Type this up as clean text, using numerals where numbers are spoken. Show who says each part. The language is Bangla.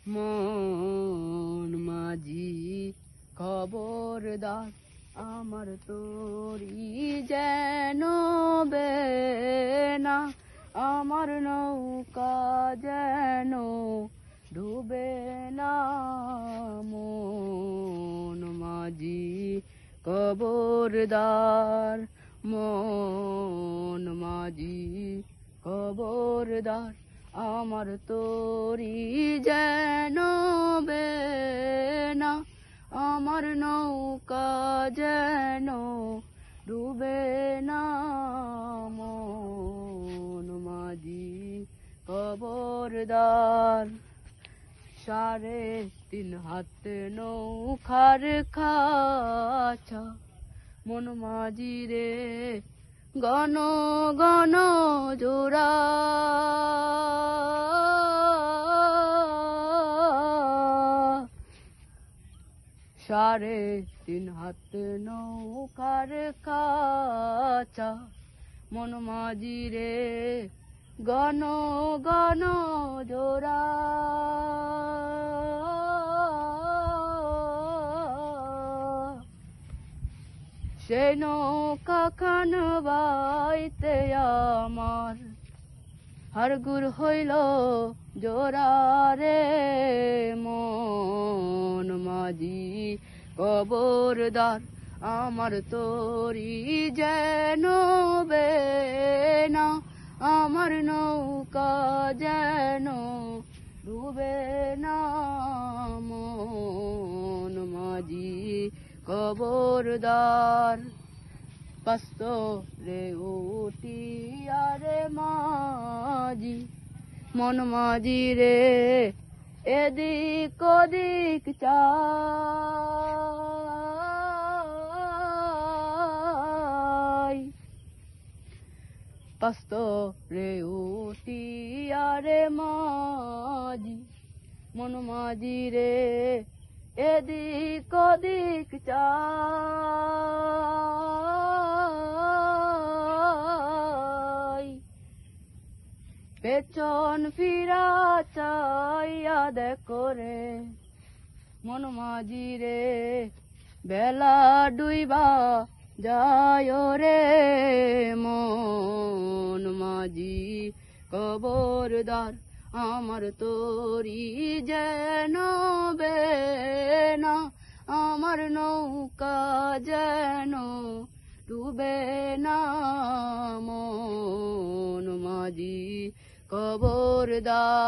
Speaker 1: মন মাঝি খবরদার, আমার তোরি যেন বেনা, আমার নৌকা যেন ডুবে না। মন মাঝি খবরদার, মন মাঝি খবরদার, আমার তোরি যেন বেনা, আমার নৌকা যেন ডুবে না। মন মাঝি খবরদার, 3.5 হাত নৌকার খাঁচা, মন মাঝি রে গণ গণ জোড়া। 3.5 হাত নৌকার খাঁচা, মন মাঝি রে গণ গণ জোড়া। সে নৌকা খান বাইতে আমার হাড়গুড় হইল জোড়া রে। মন মাঝি খবরদার, আমার তোরি যেন বেনা, আমার নৌকা যেন ডুবে না। মন মাঝি খবরদার, পাস্তরে উঠি আরে মাঝি, মন মাঝি রে এদিক ওদিক চাই। পাস্তরে উঠি আরে মাঝি, মন মাঝি রে এদিক ওদিক চাই। পেছন ফিরা চাইয়া দেখো রে, মন মাঝি রে বেলা ডুইবা যায় রে। মন মাঝি খবরদার, আমার তোরি যেন বেনা, আমার নৌকা যেন ডুবে না। মন মাঝি খবরদার।